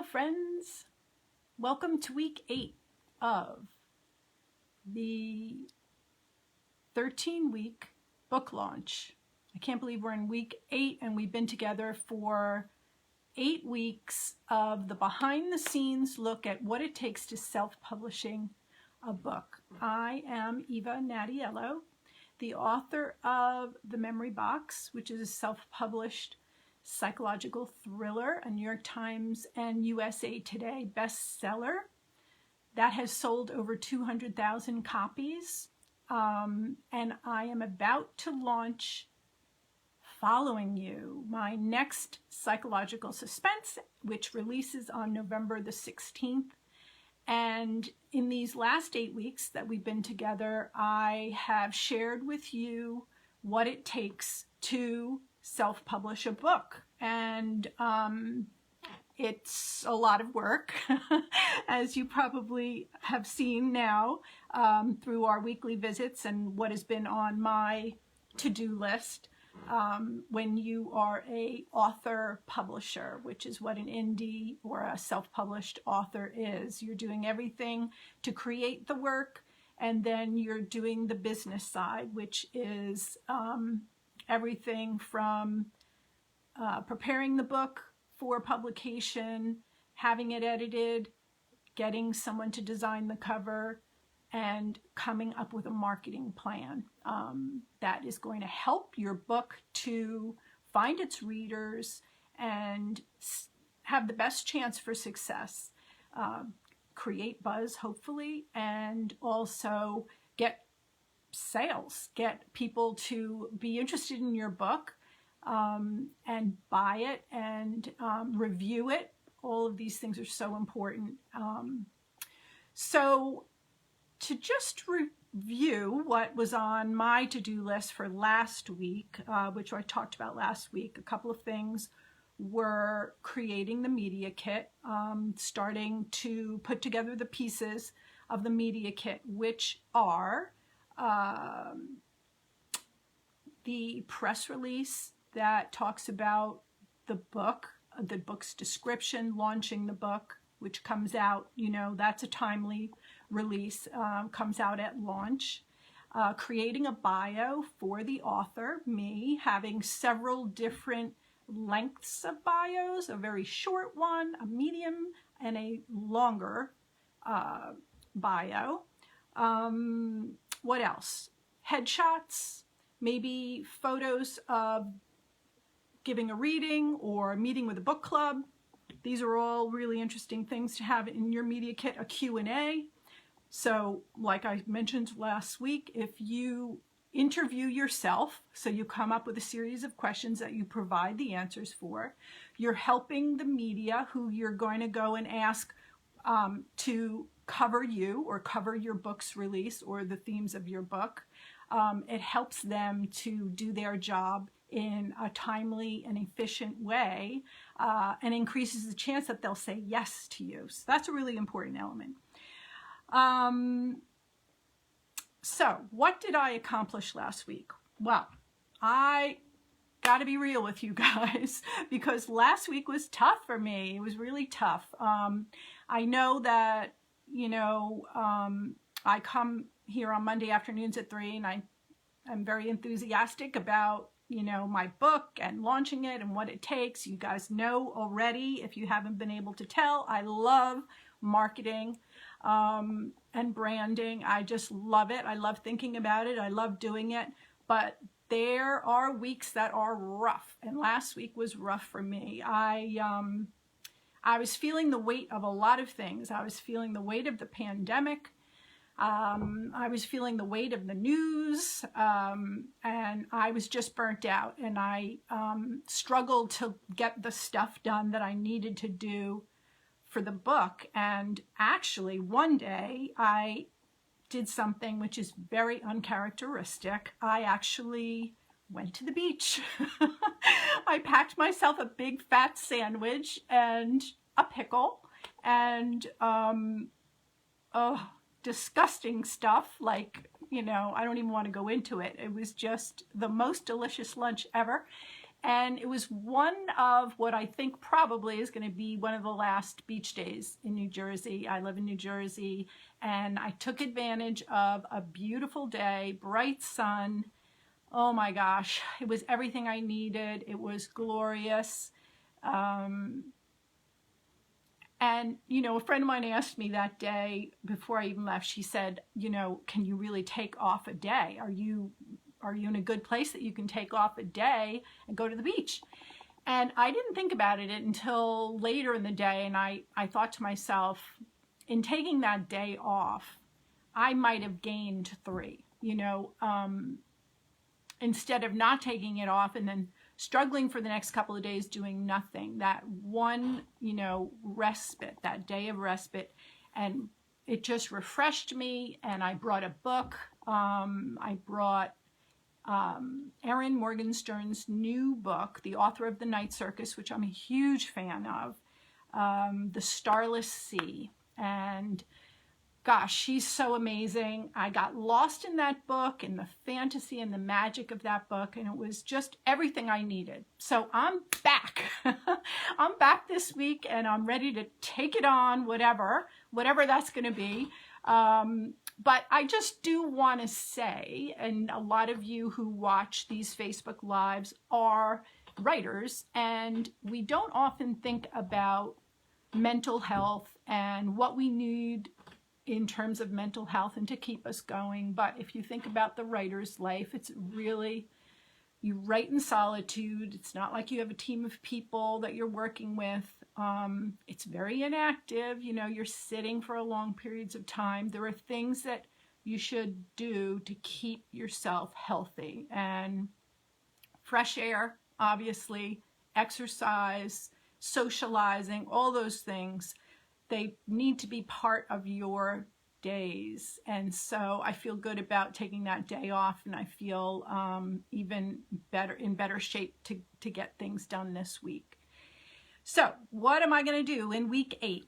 friends. Welcome to week 8 of the 13-week book launch. I can't believe we're in week 8 and we've been together for 8 weeks of the behind-the-scenes look at what it takes to self-publishing a book. I am Eva Nadiello, the author of The Memory Box, which is a self-published psychological thriller, a New York Times and USA Today bestseller that has sold over 200,000 copies. And I am about to launch, following you, my next psychological suspense, which releases on November the 16th. And in these last 8 weeks that we've been together, I have shared with you what it takes to self-publish a book. And it's a lot of work, as you probably have seen now through our weekly visits and what has been on my to-do list. When you are a author publisher, which is what an indie or a self-published author is. You're doing everything to create the work, and then you're doing the business side, which is everything from preparing the book for publication, having it edited, getting someone to design the cover, and coming up with a marketing plan that is going to help your book to find its readers and have the best chance for success, create buzz, hopefully, and also get sales, get people to be interested in your book and buy it and review it. All of these things are so important. So to just review what was on my to-do list for last week, which I talked about last week, a couple of things were creating the media kit, starting to put together the pieces of the media kit, which are the press release that talks about the book's description, launching the book, which comes out, that's a timely release, comes out at launch. Creating a bio for the author, me, having several different lengths of bios, a very short one, a medium, and a longer bio. What else? Headshots, maybe photos of giving a reading or a meeting with a book club. These are all really interesting things to have in your media kit. A Q&A. So like I mentioned last week, if you interview yourself, so you come up with a series of questions that you provide the answers for, you're helping the media who you're going to go and ask to cover you or cover your book's release or the themes of your book. It helps them to do their job in a timely and efficient way, and increases the chance that they'll say yes to you. So that's a really important element. So what did I accomplish last week? Well, I got to be real with you guys because last week was tough for me. It was really tough. I know that, I come here on Monday afternoons at 3 and I'm very enthusiastic about my book and launching it and what it takes. You guys know already, if you haven't been able to tell, I love marketing and branding. I just love it. I love thinking about it. I love doing it. But there are weeks that are rough, and last week was rough for me. I was feeling the weight of a lot of things. I was feeling the weight of the pandemic. I was feeling the weight of the news, and I was just burnt out, and I struggled to get the stuff done that I needed to do for the book. And actually one day I did something which is very uncharacteristic. I actually went to the beach. I packed myself a big fat sandwich and a pickle and disgusting stuff, like, I don't even want to go into it. It was just the most delicious lunch ever. And it was one of what I think probably is going to be one of the last beach days in New Jersey. I live in New Jersey, and I took advantage of a beautiful day, bright sun. Oh my gosh, it was everything I needed. It was glorious. And, you know, a friend of mine asked me that day before I even left, she said, you know, can you really take off a day? Are you in a good place that you can take off a day and go to the beach? And I didn't think about it until later in the day. And I thought to myself, in taking that day off, I might have gained 3, you know, instead of not taking it off and then struggling for the next couple of days doing nothing. That one, you know, respite, that day of respite, and it just refreshed me. And I brought a book. I brought Erin Morgenstern's new book, The Author of the Night Circus, which I'm a huge fan of, The Starless Sea. And gosh, she's so amazing. I got lost in that book and the fantasy and the magic of that book, and it was just everything I needed. So I'm back. I'm back this week, and I'm ready to take it on, whatever that's going to be. But I just do want to say, and a lot of you who watch these Facebook Lives are writers, and we don't often think about mental health and what we need in terms of mental health and to keep us going. But if you think about the writer's life, it's really, you write in solitude. It's not like you have a team of people that you're working with. It's very inactive. You know, you're sitting for long periods of time. There are things that you should do to keep yourself healthy, and fresh air, obviously, exercise, socializing, all those things. They need to be part of your days. And so I feel good about taking that day off, and I feel even better, in better shape to get things done this week. So what am I going to do in week 8?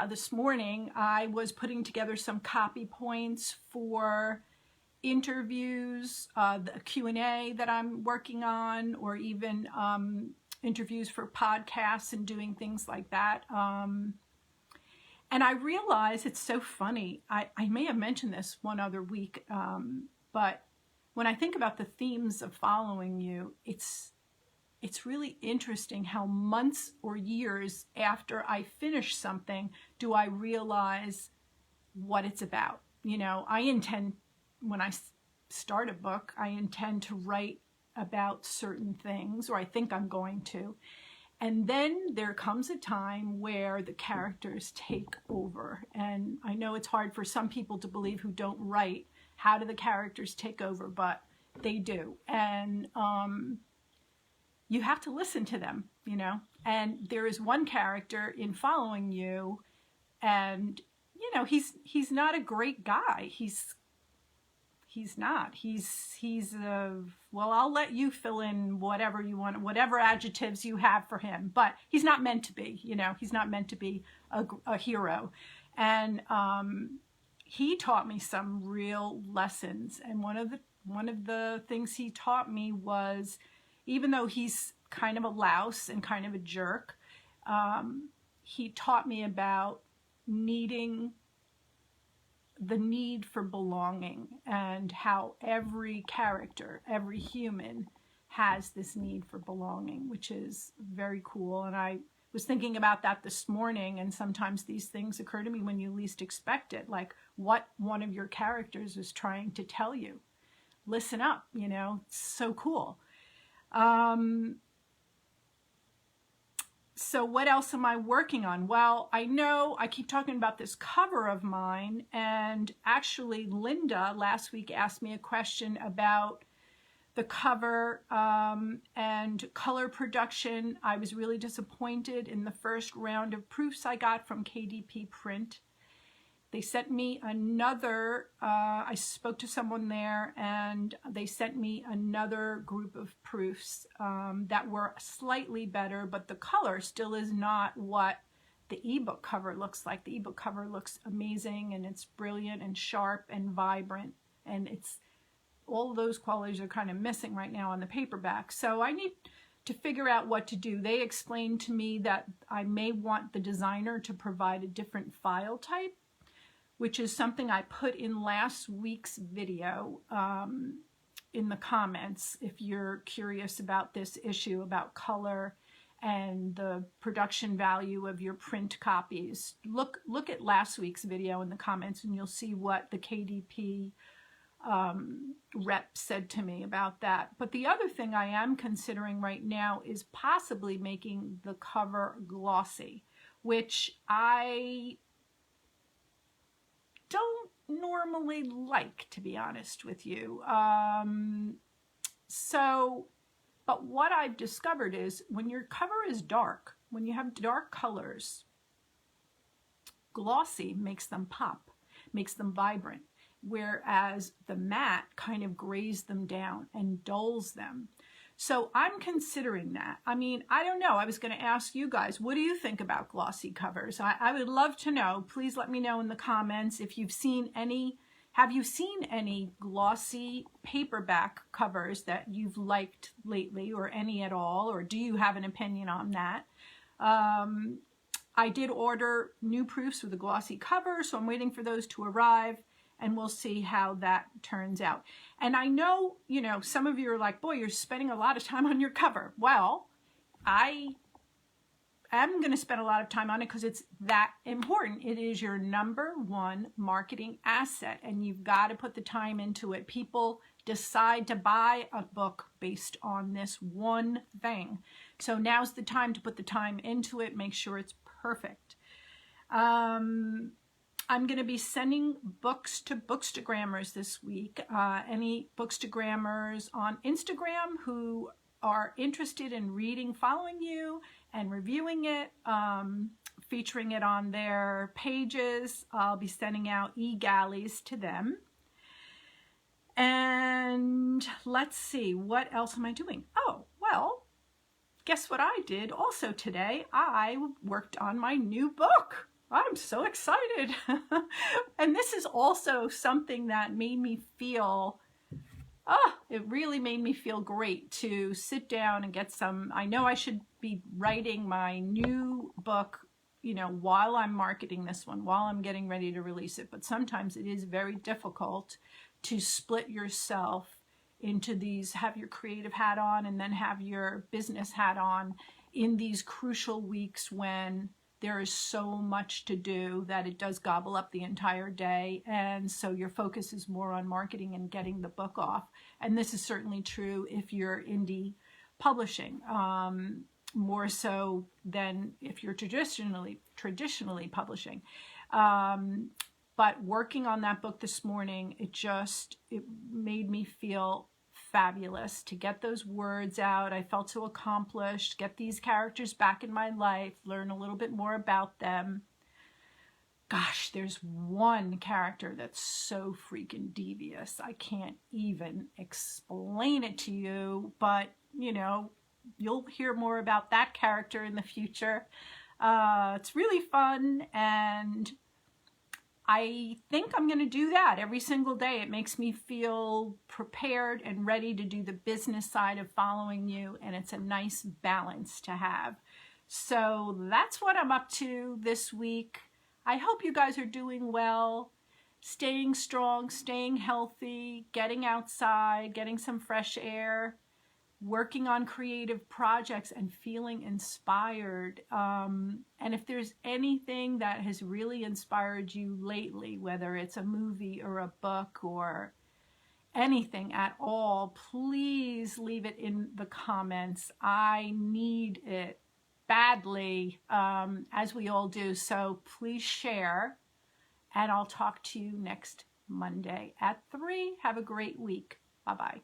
This morning, I was putting together some copy points for interviews, the Q&A that I'm working on, or even interviews for podcasts and doing things like that. And I realize it's so funny. I may have mentioned this one other week, but when I think about the themes of following you, it's really interesting how months or years after I finish something do I realize what it's about. You know, I intend, when I start a book, I intend to write about certain things, or I think I'm going to. And then there comes a time where the characters take over. And I know it's hard for some people to believe who don't write, how do the characters take over? But they do. And you have to listen to them, you know. And there is one character in following you, and, you know, he's not a great guy. He's not. Well, I'll let you fill in whatever you want, whatever adjectives you have for him, but he's not meant to be, you know, he's not meant to be a hero. And he taught me some real lessons. And one of the things he taught me was, even though he's kind of a louse and kind of a jerk, he taught me about the need for belonging, and how every character, every human has this need for belonging, which is very cool. And I was thinking about that this morning, and sometimes these things occur to me when you least expect it, like what one of your characters is trying to tell you. Listen up, you know, it's so cool. So what else am I working on? Well, I know I keep talking about this cover of mine, and actually Linda last week asked me a question about the cover and color production. I was really disappointed in the first round of proofs I got from KDP Print. They sent me another, I spoke to someone there, and they sent me another group of proofs that were slightly better, but the color still is not what the ebook cover looks like. The ebook cover looks amazing, and it's brilliant and sharp and vibrant, and all of those qualities are kind of missing right now on the paperback. So I need to figure out what to do. They explained to me that I may want the designer to provide a different file type, which is something I put in last week's video in the comments. If you're curious about this issue, about color and the production value of your print copies, look at last week's video in the comments and you'll see what the KDP rep said to me about that. But the other thing I am considering right now is possibly making the cover glossy, which I don't normally like, to be honest with you. But what I've discovered is when your cover is dark, when you have dark colors, glossy makes them pop, makes them vibrant, whereas the matte kind of grays them down and dulls them. So I'm considering that. I mean, I don't know. I was going to ask you guys, what do you think about glossy covers? I would love to know. Please let me know in the comments if you've seen any. Have you seen any glossy paperback covers that you've liked lately, or any at all? Or do you have an opinion on that? I did order new proofs with a glossy cover, so I'm waiting for those to arrive. And we'll see how that turns out. And I know, you know, some of you are like, boy, you're spending a lot of time on your cover. Well, I am going to spend a lot of time on it because it's that important. It is your #1 marketing asset, and you've got to put the time into it. People decide to buy a book based on this one thing. So now's the time to put the time into it, make sure it's perfect. I'm going to be sending books to bookstagrammers this week. Any bookstagrammers on Instagram who are interested in reading, following you and reviewing it, featuring it on their pages, I'll be sending out e-galleys to them. And let's see, what else am I doing? Oh, well, guess what I did also today? I worked on my new book. I'm so excited. And this is also something that made me feel, it really made me feel great to sit down and get some, I know I should be writing my new book, you know, while I'm marketing this one, while I'm getting ready to release it. But sometimes it is very difficult to split yourself into these, have your creative hat on and then have your business hat on in these crucial weeks when there is so much to do that it does gobble up the entire day. And so your focus is more on marketing and getting the book off. And this is certainly true if you're indie publishing, more so than if you're traditionally publishing. But working on that book this morning, it made me feel fabulous to get those words out. I felt so accomplished, get these characters back in my life, learn a little bit more about them. Gosh, there's one character that's so freaking devious. I can't even explain it to you, but you know, you'll hear more about that character in the future. It's really fun, and I think I'm going to do that every single day. It makes me feel prepared and ready to do the business side of following you, and it's a nice balance to have. So that's what I'm up to this week. I hope you guys are doing well, staying strong, staying healthy, getting outside, getting some fresh air, working on creative projects and feeling inspired. And if there's anything that has really inspired you lately, whether it's a movie or a book or anything at all, please leave it in the comments. I need it badly, as we all do. So please share, and I'll talk to you next Monday at 3. Have a great week. Bye-bye.